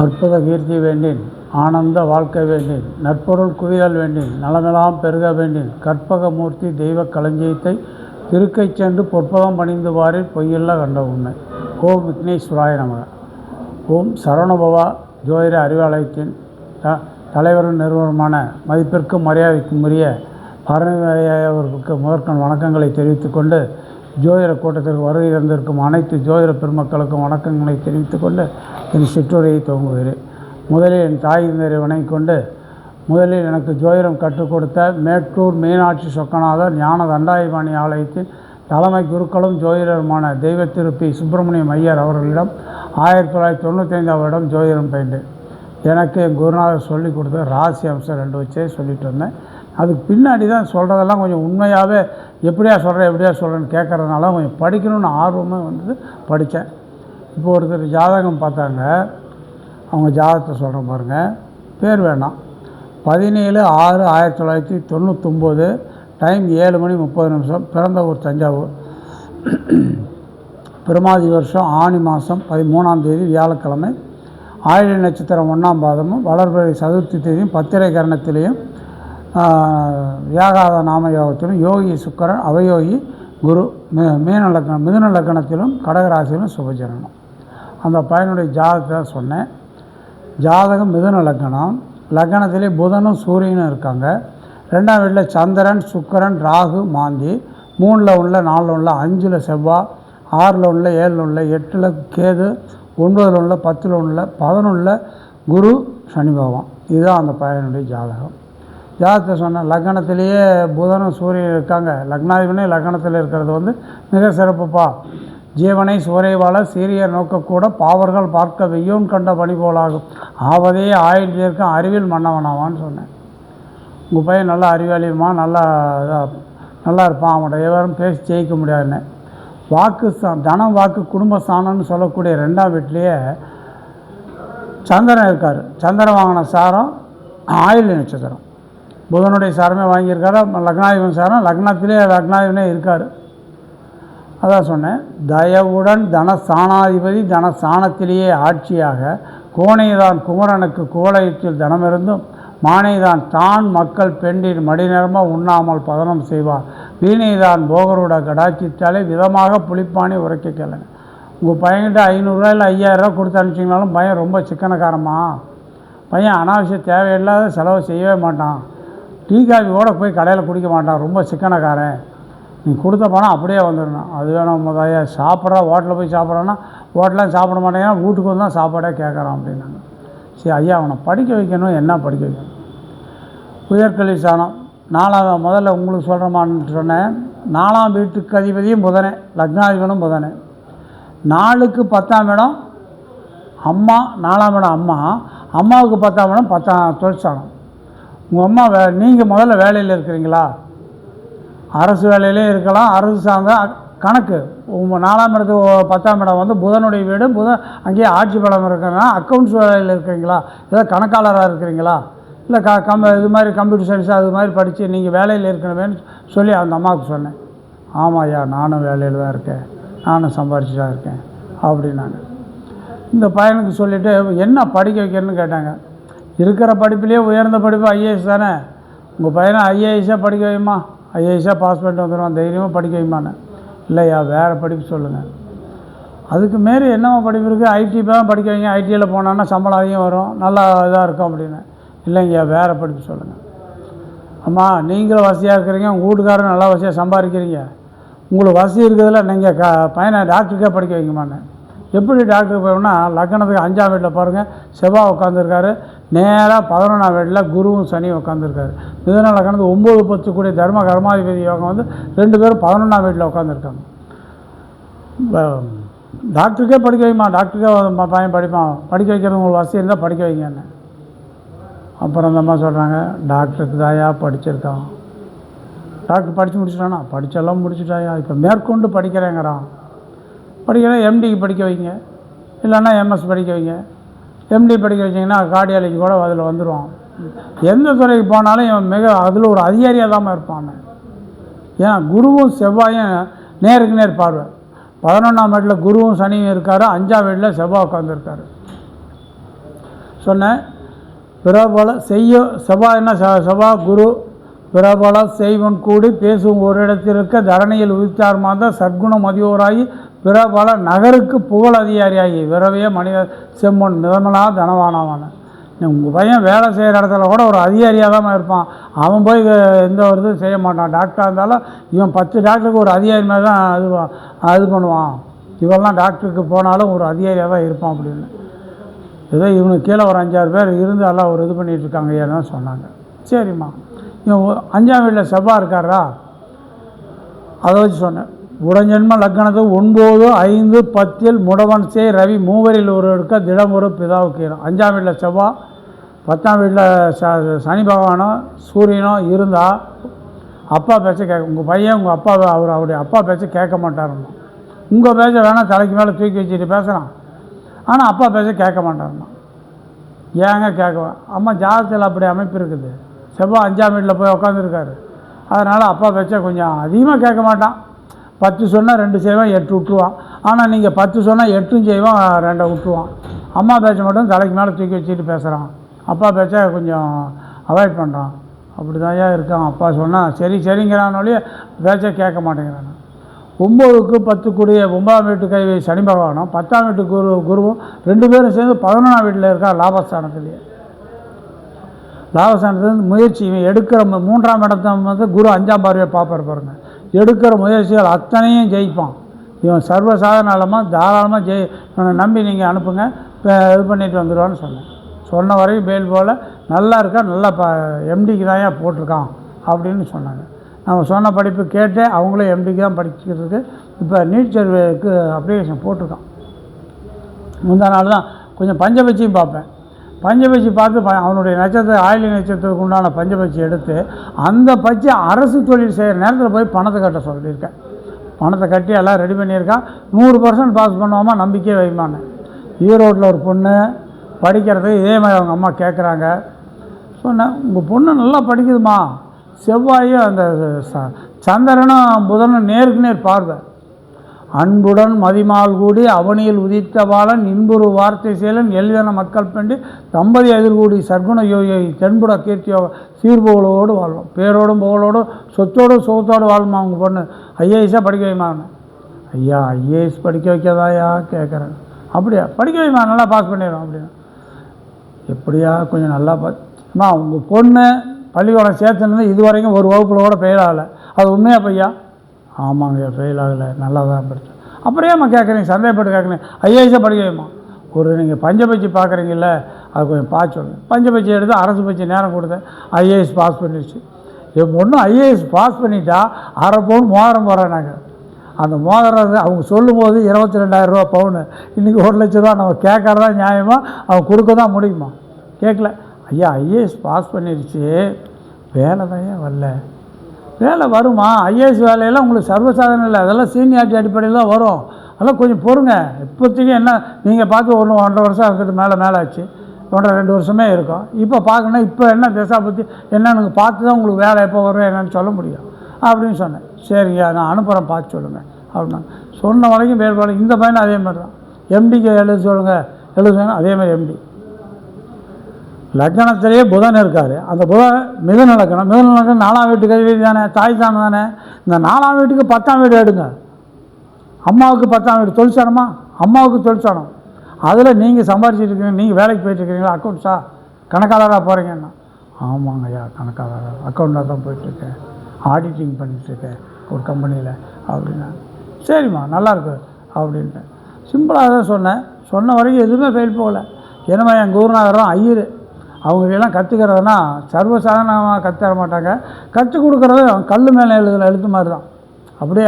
அற்புத கீர்த்தி வேண்டேன், ஆனந்த வாழ்க்கை வேண்டேன், நற்பொருள் குவிதல் வேண்டேன், நலமெல்லாம் பெருக வேண்டேன், கற்பக மூர்த்தி தெய்வ களஞ்சியத்தை திருக்கைச் சென்று பொற்பதம் பணிந்து வாரில் பொய்யில்ல கண்ட உண்மை. ஓம் விக்னேஸ்வராய நமக. ஓம் சரவணபவா ஜோதிட அறிவாலயத்தின் தலைவரும் நிறுவனமான மதிப்பிற்கும் மரியாதைக்கும் உரிய அவர்களுக்கு முதற்கண் வணக்கங்களை தெரிவித்துக்கொண்டு, ஜோதிட கூட்டத்திற்கு வருகை இருந்திருக்கும் அனைத்து ஜோதிட பெருமக்களுக்கும் வணக்கங்களை தெரிவித்துக்கொண்டு என் சிற்றுரையை துவங்குகிறேன். முதலில் என் தாய் தந்தையரை வணங்கிக் கொண்டு, முதலில் எனக்கு ஜோதிடம் கற்றுக் கொடுத்த மேட்டூர் மீனாட்சி சொக்கநாதர் ஞான தண்டாயுதபாணி ஆலயத்தின் தலைமை குருக்களும் ஜோதிடருமான தெய்வ திரு பி. சுப்பிரமணியம் ஐயர் அவர்களிடம் 1995ஆம் வருடம் ஜோதிடம் பயின்றேன். எனக்கு என் குருநாதர் சொல்லிக் கொடுத்த ராசி அம்சம் 2 வச்சே சொல்லிட்டு வந்தேன். அதுக்கு பின்னாடி தான் சொல்கிறதெல்லாம் கொஞ்சம் உண்மையாகவே எப்படியா சொல்கிறேன்னு கேட்குறதுனால கொஞ்சம் படிக்கணும்னு ஆர்வமே வந்தது, படித்தேன். இப்போ ஒருத்தர் ஜாதகம் பார்த்தாங்க, அவங்க ஜாதகத்தை சொல்கிறேன் பாருங்கள், பேர் வேணாம். 17/6/1999, டைம் 7:30, பிறந்த ஊர் தஞ்சாவூர், பிரமாதி வருஷம் ஆனி மாதம் 13ஆம் தேதி வியாழக்கிழமை, ஆயில்ய நட்சத்திரம் 1ஆம் பாதமும் வளர்பிறை சதுர்த்தி தேதியும் பத்திரை கரணத்திலையும் வியாகாத நாம யோகத்திலும் யோகி சுக்கரன் அவயோகி குரு மிதுன லக்னத்திலும் கடகராசியிலும் சுபஜனனம். அந்த பையனுடைய ஜாதகத்தை சொன்னேன். ஜாதகம் மிதுன லக்னம், லக்னத்திலே புதனும் சூரியனும் இருக்காங்க. 2ஆம் வீட்டில் சந்திரன் சுக்கரன் ராகு மாந்தி, 3ல் 1 4ல் 1 5ல் செவ்வாய், 6ல் 1 7ல் 1 8ல் கேது, 9ல் 1 10ல் 1 11ல் குரு சனி பகவான். இதுதான் அந்த பையனுடைய ஜாதகம். ஜாதகத்தை சொன்னேன். லக்னத்திலேயே புதனும் சூரியன் இருக்காங்க. லக்னாதிபனே லக்னத்தில் இருக்கிறது மிக சிறப்புப்பா. ஜீவனை சூறைவாழ சீரியர் நோக்கக்கூட பாவர்கள் பார்க்க வெய்யோன் கண்ட பணி போலாகும், ஆவதே ஆயுள் தீர்க்கும் அறிவில் மன்னவனாவான்னு சொன்னேன். உங்கள் பையன் நல்லா அறிவாளியுமா, நல்லா இருப்பான், அவங்கள்ட்ட எவரும் பேசி ஜெயிக்க முடியாதுன்னு. வாக்கு தனம் வாக்கு குடும்பஸ்தானம்னு சொல்லக்கூடிய 2ஆம் வீட்டிலேயே சந்திரன் இருக்கார். சந்திரன் வாங்கின சாரம் ஆயில்ய நட்சத்திரம், புதனுடைய சாரமே வாங்கியிருக்காரு. லக்னாதிபன் சாரம் லக்னத்திலே லக்னாதிபனே இருக்கார். அதான் சொன்னேன். தயவுடன் தனஸ்தானாதிபதி தனஸ்தானத்திலேயே ஆட்சியாக, கோணைதான் குமரனுக்கு கோலயத்தில் தனமிருந்தும் மானைதான் தான் மக்கள் பெண்டின் மடிநிரம்ப உண்ணாமல் பதனம் செய்வார், வீணைதான் போகரோட கடாட்சித்தாலே விதமாக புளிப்பானி உரைக்க கேளுங்க. உங்கள் பையன்கிட்ட 500 இல்லை 5000 கொடுத்து அனுப்பிச்சிங்கனாலும் பையன் ரொம்ப சிக்கனக்காரமா. பையன் அனாவசிய தேவையில்லாத செலவு செய்யவே மாட்டான், டீ காஃபியோட போய் கடையில் குடிக்க மாட்டான், ரொம்ப சிக்கனக்காரன். நீ கொடுத்த பணம் அப்படியே வந்துடணும். அது வேணும் முதல்ல. சாப்பிட்றா ஹோட்டலில் போய் சாப்பிட்றான்னா ஹோட்டலாம் சாப்பிட மாட்டேங்கன்னா வீட்டுக்கு வந்து தான் சாப்பாடே கேட்குறான் அப்படின்னாங்க. சரி ஐயா, அவனை படிக்க வைக்கணும், என்ன படிக்க வைக்கணும்? உயர்கல்வி சாணம் 4ஆம், முதல்ல உங்களுக்கு சொல்கிறமான்னு சொன்னேன். 4ஆம் வீட்டுக்கு அதிபதியும் புதனே, லக்னாதிபனும் புதனே. 4க்கு 10ஆம் இடம் அம்மா, 4ஆம் இடம் அம்மா, அம்மாவுக்கு 10ஆம் இடம் 10ஆம் தொழிற்சாலம். உங்கள் அம்மா நீங்கள் முதல்ல வேலையில் இருக்கிறீங்களா? அரசு வேலையிலே இருக்கலாம், அரசு சார்ந்த கணக்கு. உங்கள் 4ஆம் இடத்துக்கு 10ஆம் இடம் புதனுடைய வீடு, புதன் அங்கேயே ஆட்சி பலம் இருக்கிறனா அக்கௌண்ட்ஸ் வேலையில் இருக்கிறீங்களா, ஏதாவது கணக்காளராக இருக்கிறீங்களா, இல்லை இது மாதிரி கம்ப்யூட்டர் சயின்ஸ் அது மாதிரி படித்து நீங்கள் வேலையில் இருக்கணுமேன்னு சொல்லி அந்த அம்மாவுக்கு சொன்னேன். ஆமாம் ஐயா, நானும் வேலையில் தான் இருக்கேன், நானும் சம்பாரிச்சு தான் இருக்கேன் அப்படின்னாங்க. இந்த பையனுக்கு சொல்லிவிட்டு என்ன படிக்க வைக்கிறேன்னு கேட்டாங்க. இருக்கிற படிப்புலேயே உயர்ந்த படிப்பு ஐஏஎஸ் தானே, உங்கள் பையனை ஐஏஎஸ்ஸாக படிக்க வைமா, ஐஏஎஸ்ஸாக பாஸ் பண்ணிட்டு வந்துடுவான், தைரியமாக படிக்க வைமான்னு. இல்லையா, வேறு படிப்பு சொல்லுங்கள். அதுக்கு மாரி என்னவோ படிப்பு இருக்குது, ஐடி தான் படிக்க வைங்க, ஐடியில் போனான்னா சம்பளம் அதிகம் வரும், நல்லா இதாக இருக்கும் அப்படின்னு. இல்லைங்கய்யா, வேறு படிப்பு சொல்லுங்கள். அம்மா, நீங்களும் வசதியாக இருக்கிறீங்க, உங்கள் வீட்டுக்காரரும் நல்லா வசதியாக சம்பாதிக்கிறீங்க, உங்களுக்கு வசதி இருக்கிறதுல நீங்கள் பையனை டாக்டருக்கே படிக்க வைங்கம்மான்னு. எப்படி டாக்டருக்கு போய்னா, லக்னத்துக்கு 5ஆம் வீட்டில் பாருங்கள் செவ்வாய் உட்காந்துருக்காரு, நேராக 11ஆம் வீட்டில் குருவும் சனியும் உட்காந்துருக்காரு. மிதுன லக்னத்துக்கு 9 10 கூடிய தர்ம கர்மாதிபதி யோகம் 2 பேரும் 11ஆம் வீட்டில் உட்காந்துருக்காங்க. டாக்டருக்கே படிக்க வைமா, டாக்டருக்கே பையன் படிப்பான், படிக்க வைக்கிறது உங்களுக்கு வசதி இருந்தால் படிக்க வைங்கன்னு. அப்புறம் அந்த அம்மா சொல்கிறாங்க, டாக்டருக்கு தாயா படிச்சிருக்கான், டாக்டர் படித்து முடிச்சிட்டானா, படித்தெல்லாம் முடிச்சுட்டாயா, இப்போ மேற்கொண்டு படிக்கிறேங்கிறான். படிக்கிறேன், எம்டிக்கு படிக்க வைங்க, இல்லைன்னா எம்எஸ் படிக்க வைங்க. எம்டி படிக்க வச்சிங்கன்னா கார்டியாலஜி கூட அதில் வந்துடுவான். எந்த துறைக்கு போனாலும் இவன் அதில் ஒரு அதிகாரியாக தான் இருப்பான். ஏன்னா குருவும் செவ்வாயும் நேருக்கு நேர் பார்வை. 11ஆம் வீட்டில் குருவும் சனியும் இருக்கார், 5ஆம் வீட்டில் செவ்வாய் உட்காந்துருக்காரு. சொன்னேன். பிறபல செய்ய செவ்வாய் என்ன செவ்வாய் குரு பிறபல செய்வன் கூடி பேசும் ஒரு இடத்தில் இருக்க தரணியில் உதித்தார் மாத சற்குணம் மதியோராகி பிறபல நகருக்கு புகழ் அதிகாரியாகி விரவிய மனித செம்மொன் நிர்மலா தனவானவான. உங்கள் பையன் வேலை செய்கிற இடத்துல கூட ஒரு அதிகாரியாக தான் இருப்பான். அவன் போய் எந்த ஒரு இதுவும் செய்ய மாட்டான். டாக்டராக இருந்தாலும் இவன் 10 டாக்டருக்கு ஒரு அதிகாரி மாதிரி தான் அது பண்ணுவான். இவெல்லாம் டாக்டருக்கு போனாலும் ஒரு அதிகாரியாக தான் இருப்பான் அப்படின்னு. ஏதோ இவனுக்கு கீழே ஒரு 5-6 பேர் இருந்து எல்லாம் ஒரு இது பண்ணிகிட்ருக்காங்க ஏன்னா சொன்னாங்க. சரிம்மா, இவன் 5ஆம் வீட்டில் செவ்வாய் இருக்காரா, அதை வச்சு சொன்னேன். உடஞ்சென்ம லக்னத்து 9, 5, 10 முடவன் சே ரவி மூவரில் ஒரு இருக்க திடம் ஒரு பிதாவுக்கு 5ஆம் வீட்டில் செவ்வாய் 10ஆம் வீட்டில் சனி பகவானோ சூரியனோ இருந்தால் அப்பா பேச்சை கேட்க உங்கள் பையன் உங்கள் அப்பா அவருடைய அப்பா பேச்சை கேட்க மாட்டாருமா. உங்கள் பேச்சை வேணால் தலைக்கு மேலே தூக்கி வச்சுட்டு பேசுகிறான், ஆனால் அப்பா பேச்சை கேட்க மாட்டாருமா. ஏங்க கேட்குவேன்? அம்மா ஜாதகத்தில் அப்படி அமைப்பு இருக்குது. செவ்வாய் 5ஆம் வீட்டில் போய் உட்காந்துருக்காரு. அதனால் அப்பா பேச்சை கொஞ்சம் அதிகமாக கேட்க மாட்டான். 10 சொன்னால் 2 செய்வான், 8 விட்டுருவான். ஆனால் நீங்கள் 10 சொன்னால் 8 செய்வான், 2 விட்டுருவான். அம்மா பேச்சை மட்டும் தலைக்கு மேலே தூக்கி வச்சுட்டு பேசுகிறான். அப்பா பேச்சை கொஞ்சம் அவாய்ட் பண்ணுறான். அப்படி தான் இருக்கான். அப்பா சொன்னால் சரிங்கிறானோடைய பேச்சை கேட்க மாட்டேங்கிறான். 9க்கு 10 கூடிய 9ஆம் வீட்டு கைவை சனி பகவானும் 10ஆம் வீட்டு குருவும் 2 பேரும் சேர்ந்து 11ஆம் வீட்டில் இருக்கா லாபஸ்தானத்துலேயே. லாபஸ்தானத்துலேருந்து முயற்சி இவன் எடுக்கிற 3ஆம் இடத்த வந்து குரு 5ஆம் பார்வையை பார்ப்பார் பாருங்க. எடுக்கிற முயற்சிகள் அத்தனையும் ஜெயிப்பான். இவன் சர்வசாதாரணமாக தாராளமாக இவனை நம்பி நீங்கள் அனுப்புங்க, இது பண்ணிட்டு வந்துடுவான்னு சொன்னேன். சொன்ன வரைக்கும் பேல் போல் நல்லா இருக்கா, நல்லா எம்டிக்கு தான் போட்டிருக்கான் அப்படின்னு சொன்னாங்க. நம்ம சொன்ன படிப்பு கேட்டு அவங்களும் எம்டிக்கு தான் படிக்கிறதுக்கு இப்போ நீட் சர்வேக்கு அப்ளிகேஷன் போட்டிருக்கான். முந்தா நாள் தான் கொஞ்சம் பஞ்சபட்சியும் பார்ப்பேன். பஞ்சபட்சி பார்த்து அவனுடைய நட்சத்திர ஆயிலி நட்சத்திரத்துக்கு உண்டான பஞ்சபட்சி எடுத்து அந்த பட்சி அரசு தொழில் செய்கிற நேரத்தில் போய் பணத்தை கட்ட சொல்லியிருக்கேன். பணத்தை கட்டி எல்லாம் ரெடி பண்ணியிருக்கான். 100% பாஸ் பண்ணுவோமா, நம்பிக்கையே வைமான்னு. ஈரோட்டில் ஒரு பொண்ணு படிக்கிறதுக்கு இதே மாதிரி அவங்க அம்மா கேட்குறாங்க. சொன்னேன், உங்கள் பொண்ணு நல்லா படிக்குதுமா, செவ்வாயும் அந்த சந்திரனும் புதனும் நேருக்கு நேர் பார்வை, அன்புடன் மதிமால் கூடி அவனியில் உதித்த பாலன் இன்புறு வார்த்தை செயலன் எளிதன மக்கள் பெண்டு தம்பதி எதிர்கூடி சர்க்குண யோகி தென்புட கீர்த்தியோ சீர்புகளோடு வாழ்வோம். பேரோடும் புகழோடும் சொத்தோடும் சுகத்தோடு வாழ்மா அவங்க பொண்ணு. ஐஏஎஸ்ஸாக படிக்க வைமான்னு. ஐயா ஐஏஎஸ் படிக்க வைக்கதாயா கேட்குறேன். அப்படியா படிக்க வைமா, நல்லா பாஸ் பண்ணிடுறோம் அப்படின்னு. எப்படியா கொஞ்சம் நல்லா அம்மா உங்கள் பொண்ணு பள்ளிக்கூடம் சேர்த்துனது இது வரைக்கும் ஒரு வகுப்பில் கூட ஃபெயில் ஆகலை, அது உண்மையாக பையா? ஆமாங்க ஃபெயில் ஆகலை, நல்லா தான் படித்தேன். அப்புறம் ஏம்மா கேட்குறீங்க, சந்தேகப்பட்டு கேட்குறீங்க? ஐஏஎஸ்ஸை படிக்க வைமா. ஒரு நீங்கள் பஞ்சபட்சி பார்க்குறீங்கள, அது கொஞ்சம் பார்த்து சொல்லுங்கள். பஞ்சபட்சி எடுத்து அரசு பட்சி நேரம் கொடுத்தேன், ஐஏஎஸ் பாஸ் பண்ணிடுச்சு. என் பொண்ணு ஐஏஎஸ் பாஸ் பண்ணிட்டா 1/2 பவுன் மோதிரம் போடுறாங்க. அந்த மோதிரம் அவங்க சொல்லும்போது 22,000 ரூபா பவுனு. இன்றைக்கி 1 லட்ச ரூபா. நம்ம கேட்கறதா நியாயமாக அவங்க கொடுக்க தான் முடியுமா? கேட்கல. ஐயா ஐஏஎஸ் பாஸ் பண்ணிடுச்சு, வேலை தான் வரல. வேலை வருமா? ஐஏஎஸ் வேலையெல்லாம் உங்களுக்கு சர்வசாதாரணம் இல்லை, அதெல்லாம் சீனியாரிட்டி அடிப்படையில் தான் வரும். அதெல்லாம் கொஞ்சம் பொறுங்க. இப்போதைக்கு என்ன நீங்கள் பார்த்து 1.5 வருஷம் இருக்கிறது மேலே ஆச்சு, 1.5-2 வருஷமே இருக்கும். இப்போ பார்க்கணும், இப்போ என்ன திசா பற்றி என்னன்னு பார்த்து தான் உங்களுக்கு வேலை எப்போ வரும் என்னன்னு சொல்ல முடியும் அப்படின்னு சொன்னேன். சரிங்க நான் அனுப்புகிறேன், பார்த்து சொல்லுங்கள் அப்படின்னா. சொன்ன வரைக்கும் வேறுபாடு. இந்த பையனும் அதே மாதிரி தான். எம்டிக்கு எழுத சொல்லுங்கள் அதே மாதிரி எம்டி. லக்னத்திலேயே புதன் இருக்கார். அந்த புதன் மிதுன லக்னம். 4ஆம் வீட்டு கைவி தானே, தாய் தானே தானே. இந்த 4ஆம் வீட்டுக்கு 10ஆம் வீடு எடுங்க. அம்மாவுக்கு 10ஆம் வீடு தொழிற்சானமா, அம்மாவுக்கு தொழிற்சானம். அதில் நீங்கள் சம்பாரிச்சிட்டு இருக்கீங்க, நீங்கள் வேலைக்கு போயிட்டுருக்கீங்களா, அக்கௌண்ட்ஸா கணக்காளராக போகிறீங்கன்னா? ஆமாங்க ஐயா கணக்காளராக அக்கௌண்ட்டாக தான் போயிட்டுருக்கேன், ஆடிட்டிங் பண்ணிகிட்ருக்கேன் ஒரு கம்பெனியில் அப்படின்னா. சரிம்மா நல்லாயிருக்கு அப்படின்ட்டு சிம்பிளாக தான் சொன்னேன். சொன்ன வரைக்கும் எதுவுமே ஃபெயில் போகலை. ஏன்னா என் குருநாதரும் ஐயர், அவங்களெல்லாம் கற்றுக்கிறதுனா சர்வசாதாரணமாக கற்றுத்தர மாட்டாங்க. கற்றுக் கொடுக்குறது கல் மேலே எழுத்து மாதிரி தான். அப்படியே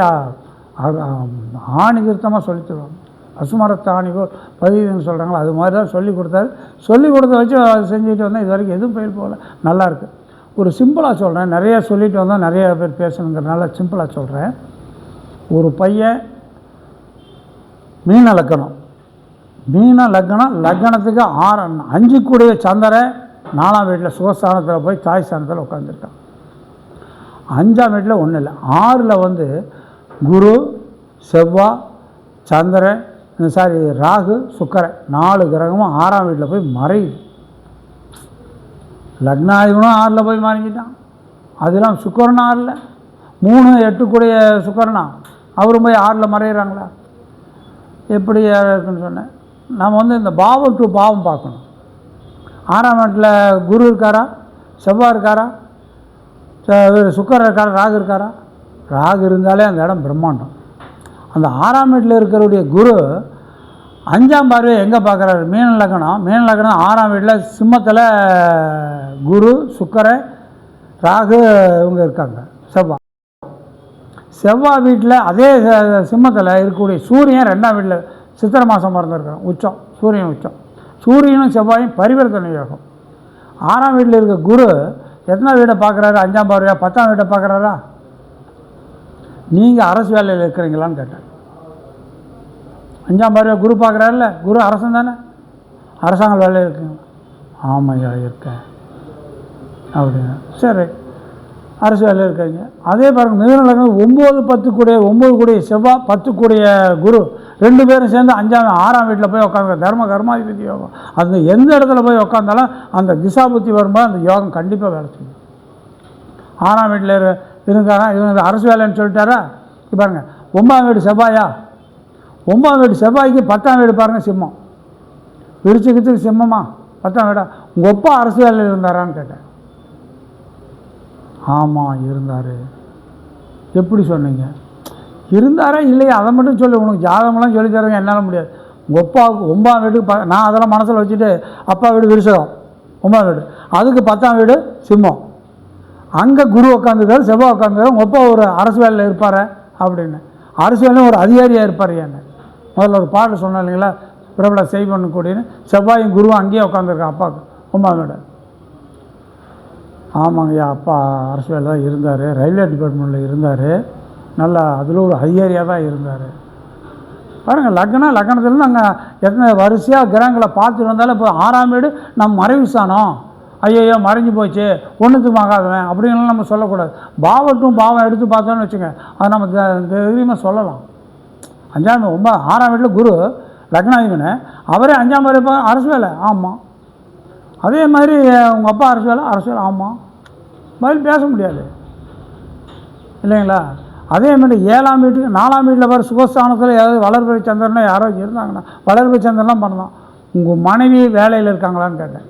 ஆணி திருத்தமாக சொல்லி தருவாங்க. பசுமரத்து ஆணிக்கோ பதிவுன்னு சொல்கிறாங்களோ அது மாதிரி தான் சொல்லி கொடுத்தாரு. சொல்லி கொடுத்த வச்சு அதை செஞ்சுட்டு வந்தால் இது வரைக்கும் எதுவும் ஃபெயில் போகல, நல்லாயிருக்கு. ஒரு சிம்பிளாக சொல்கிறேன், நிறையா சொல்லிட்டு வந்தால் நிறைய பேர் பேசணுங்கிறதுனால சிம்பிளாக சொல்கிறேன். ஒரு பையன் மீன லக்கணம், லக்னத்துக்கு 5 கூடிய சந்திர 4ஆம் வீட்டில் சுகஸ்தானத்தில் போய் தாய் ஸ்தானத்தில் உட்காந்துருக்கான். 5ஆம் வீட்டில் ஒன்றும் இல்லை. 6ல் வந்து குரு செவ்வாய் சந்திரன் ராகு சுக்கரன் 4 கிரகமும் 6ஆம் வீட்டில் போய் மறையுது. லக்னாதிபனும் 6ல் போய் மறைஞ்சிட்டான். அதெல்லாம் சுக்கரன் 6ல் 3 8 கூடிய சுக்கரனா அவரும் போய் 6ல் மறைகிறாங்களா? எப்படி இருக்குன்னு சொன்னேன். நம்ம இந்த பாவம் டு பாவம் பார்க்கணும். 6ஆம் இடத்துல குரு இருக்காரா, செவ்வாய் இருக்காரா, சுக்கரன் இருக்காரா, ராகு இருக்காரா? ராகு இருந்தாலே அந்த இடம் பிரம்மாண்டம். அந்த 6ஆம் வீட்டில் இருக்கிறவுடைய குரு 5ஆம் பார்வை எங்கே பார்க்குறாரு? மீன லக்னம். 6ஆம் வீட்டில் சிம்மத்தில் குரு, சுக்கரன், ராகு இவங்க இருக்காங்க. செவ்வாய் வீட்டில் அதே சிம்மத்தில் இருக்கக்கூடிய சூரியன் 2ஆம் வீட்டில் சித்திரை மாதம் பிறந்திருக்கிறோம். உச்சம், சூரியன் உச்சம். சூரியனும் செவ்வாயும் பரிவர்த்தனை யோகம். 6ஆம் வீட்டில் இருக்க குரு எத்தனாவது வீட்டை பார்க்குறாரு? 5ஆம் பார்வையா 10ஆம் வீட்டை பார்க்குறாரா? நீங்கள் அரசு வேலையில் இருக்கிறீங்களான்னு கேட்டேன். 5ஆம் பார்வையா குரு பார்க்குறாருல்ல, குரு அரசன் தானே, அரசாங்க வேலையில் இருக்குங்க. ஆமையா இருக்கேன் அப்படின்னு. சரி, அரசு வேலையில் இருக்கீங்க. அதே பாருங்கள், மிதுன லக்னம் 9 கூடிய செவ்வாய் 10 கூடிய குரு 2 பேரும் சேர்ந்து 6ஆம் வீட்டில் போய் உட்காந்து தர்ம கர்மாதிபதி யோகம். அந்த எந்த இடத்துல போய் உட்காந்தாலும் அந்த திசா புத்தி வரும்போது அந்த யோகம் கண்டிப்பாக வேலை செய்யும். 6ஆம் வீட்டில் இருந்தாரா, இவங்க அரசு வேலைன்னு சொல்லிட்டாரா? பாருங்கள், 9ஆம் வீடு செவ்வாயா, 9ஆம் வீடு செவ்வாய்க்கு 10ஆம் வீடு பாருங்கள் சிம்மம். விருச்சிகத்துக்கு சிம்மமா 10ஆம் வீடா? உங்கள் அப்பா அரசு வேலையில் இருந்தாரான்னு கேட்டேன். ஆமாம் இருந்தார். எப்படி சொன்னீங்க? இருந்தாரா இல்லையா அதை மட்டும் சொல்லு. உனக்கு ஜாதகமெல்லாம் சொல்லி தரங்க என்னால் முடியாது. உங்கள் அப்பாவுக்கு 9ஆம் வீட்டுக்கு நான் அதெல்லாம் மனசில் வச்சுட்டு அப்பா வீடு விருச்சகம் 9ஆம் வீடு, அதுக்கு 10ஆம் வீடு சிம்மம். அங்கே குரு உட்காந்துருக்காரு, செவ்வாய் உட்காந்துருக்காரு. உங்கள் அப்பா ஒரு அரசு வேலையில் இருப்பார் அப்படின்னு. அரசு வேலையில் ஒரு அதிகாரியாக இருப்பார். என்ன முதல்ல ஒரு பாட்டு சொன்னேன் இல்லைங்களா, பிரபல செய்வன்னு கூடின்னு. செவ்வாயும் குருவும் அங்கேயே உட்காந்துருக்கா அப்பாவுக்கு 9ஆம் வீடு. ஆமாங்கய்யா, அப்பா அரசு வேலை தான் இருந்தார், ரயில்வே டிபார்ட்மெண்ட்டில் இருந்தார், நல்லா அதில் ஒரு அதிகாரியாக தான் இருந்தார். பாருங்கள், லக்னத்துலேருந்து அங்கே எத்தனை வரிசையாக கிரகங்களை பார்த்துட்டு வந்தாலும் இப்போ 6ஆம் வீடு நம்ம மறைவு ஸ்தானம், ஐயோ மறைஞ்சு போச்சு ஒன்றுத்துக்கு ஆகாதவன் அப்படின்லாம் நம்ம சொல்லக்கூடாது. பாவட்டும் பாவம் எடுத்து பார்த்தோன்னு வச்சுங்க, அதை நம்ம தைரியமாக சொல்லலாம். 6ஆம் வீட்டில் குரு லக்னாதிபதி, அவரே 5ஆம் வீடு அரசு வேலை. ஆமாம். அதே மாதிரி உங்கள் அப்பா அரசு வேலை. ஆமாம். பதில் பேச முடியாது இல்லைங்களா? அதே மாதிரி 7ஆம் வீட்டுக்கு 4ஆம் வீட்டில் பாரு சுகஸ்தானத்தில் ஏதாவது வளர்பிறை சந்திரனா யாரோ இருந்தாங்கன்னா வளர்பிறை சந்திரன்லாம் பண்ணலாம். உங்கள் மனைவி வேலையில் இருக்காங்களான்னு கேட்டேன்.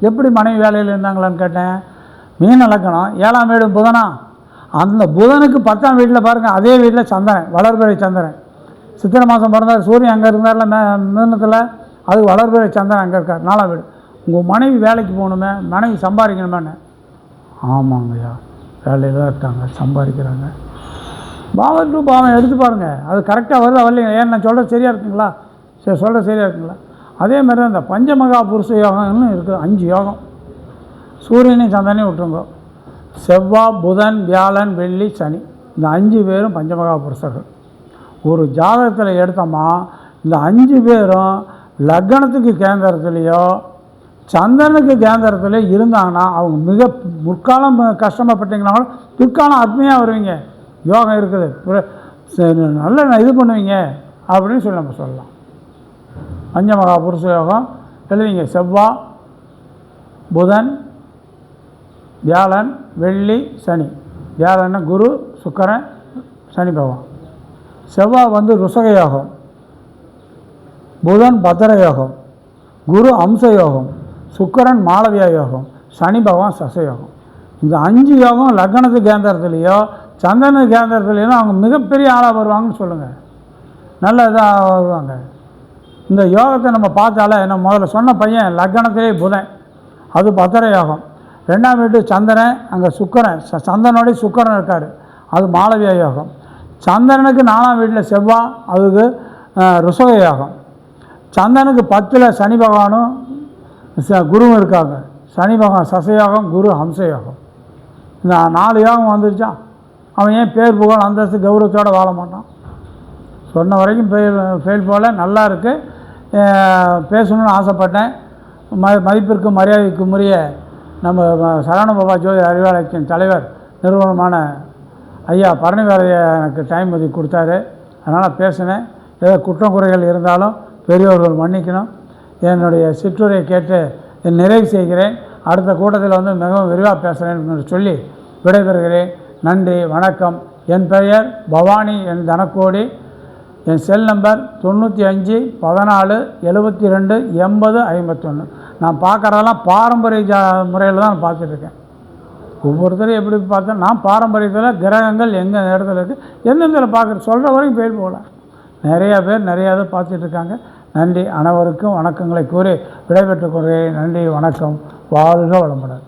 எப்படி மனைவி வேலையில் இருந்தாங்களான்னு கேட்டேன். மீன லக்னம் 7ஆம் வீடு புதனா, அந்த புதனுக்கு 10ஆம் வீட்டில் பாருங்கள், அதே வீட்டில் சந்திரன், வளர்பிறை சந்திரன். சித்திரை மாதம் பிறந்தார், சூரியன் அங்கே இருந்தார்ல மிதனத்தில், அது வளர்பிறை சந்திரன் அங்கே இருக்கார் 4ஆம் வீடு. உங்கள் மனைவி வேலைக்கு போகணுமே, மனைவி சம்பாதிக்கணுமேன்னு. ஆமாங்கய்யா, வேலையில் தான் இருக்காங்க, சம்பாதிக்கிறாங்க. பாவம் டு பாவம் எடுத்து பாருங்கள், அது கரெக்டாக வருதா வரலைங்க. ஏன் நான் சொல்கிறது சரியாக இருக்குங்களா? சரி, சொல்கிறது சரியாக இருக்குங்களா? அதே மாதிரி தான் இந்த பஞ்சமகா புருஷ யோகம்னு இருக்குது. 5 யோகம். சூரியனையும் சந்திரனையும் விட்டுருங்க. செவ்வாய், புதன், வியாழன், வெள்ளி, சனி, இந்த 5 பேரும் பஞ்சமகா புருஷர்கள். ஒரு ஜாதகத்தில் எடுத்தோமா இந்த 5 பேரும் லக்னத்துக்கு கேந்திரத்துலேயோ சந்திரனுக்கு கேந்திரத்துலேயோ இருந்தாங்கன்னா அவங்க மிக முற்காலம் கஷ்டப்பட்டீங்கன்னாலும் பிற்காலம் அருமையாக வருவீங்க. யோகம் இருக்குது, நல்ல இது பண்ணுவீங்க அப்படின்னு சொல்லி நம்ம சொல்லலாம். பஞ்சமகா புருஷ யோகம் எழுதிங்க. செவ்வாய், புதன், வியாழன், வெள்ளி, சனி. வியாழன்னா குரு, சுக்கரன், சனி பகவான். செவ்வாய் ருசக யோகம், புதன் பத்திர யோகம், குரு அம்ச யோகம், சுக்கரன் மாளவியா யோகம், சனி பகவான் சசயோகம். இந்த 5 யோகம் லக்னத்து கேந்திரத்துலேயோ சந்திரனு கேந்திரத்துலேயோ அவங்க மிகப்பெரிய ஆளாக வருவாங்கன்னு சொல்லுங்கள். நல்ல இதாக வருவாங்க. இந்த யோகத்தை நம்ம பார்த்தாலே, நம்ம முதல்ல சொன்ன பையன் லக்னத்திலே புதன், அது பத்திர யோகம். 2ஆம் வீட்டு சந்திரன், அங்கே சுக்கரன், சந்திரனோடைய சுக்கரன் இருக்கார், அது மாளவியா யோகம். சந்திரனுக்கு 4ஆம் வீட்டில் செவ்வாய், அதுக்கு ருசக யோகம். சந்திரனுக்கு 10ல் சனி பகவானும் குருவும் இருக்காங்க. சனி பகவான் சசயோகம், குரு ஹம்சயோகம். இந்த 4 யோகம் வந்துருச்சா, அவன் ஏன் பேர் புகழ் அந்தஸ்து கௌரவத்தோடு வாழ மாட்டான்? சொன்ன வரைக்கும் ஃபெயில் போல் நல்லா இருக்குது. பேசணும்னு ஆசைப்பட்டேன். மதிப்பிற்கு மரியாதைக்கு உரிய நம்ம சரவண பாபா ஜோதி அறிவாலயத்தின் தலைவர் நிறுவனமான ஐயா பரணிவேலையை எனக்கு டைம் ஒதுக்கி கொடுத்தாரு. அதனால் பேசினேன். ஏதோ குற்றம் குறைகள் இருந்தாலும் பெரியவர்கள் மன்னிக்கணும். என்னுடைய சிற்றுரையை கேட்டு நிறைவு செய்கிறேன். அடுத்த கூட்டத்தில் வந்து மிகவும் விரிவாக பேசுகிறேன்னு சொல்லி விடைபெறுகிறேன். நன்றி, வணக்கம். என் பெயர் பவானி, என் தனக்கோடி. என் செல் நம்பர் 95 14 72 80 51. நான் பார்க்குறதெல்லாம் பாரம்பரிய முறையில் தான் நான் பார்த்துட்ருக்கேன். ஒவ்வொருத்தரும் எப்படி பார்த்தா நான் பாரம்பரியத்தில் கிரகங்கள் எங்கே இடத்துல இருக்குது, எந்தெந்த பார்க்குறது சொல்கிற வரைக்கும் போய் போகலாம். நிறையா பேர் நிறையா இதை பார்த்துட்ருக்காங்க. நன்றி, அனைவருக்கும் வணக்கங்களை கூறி விடைபெற்றுக் கொள்கிறேன். நன்றி, வணக்கம். வாழ்க வளமுடன்.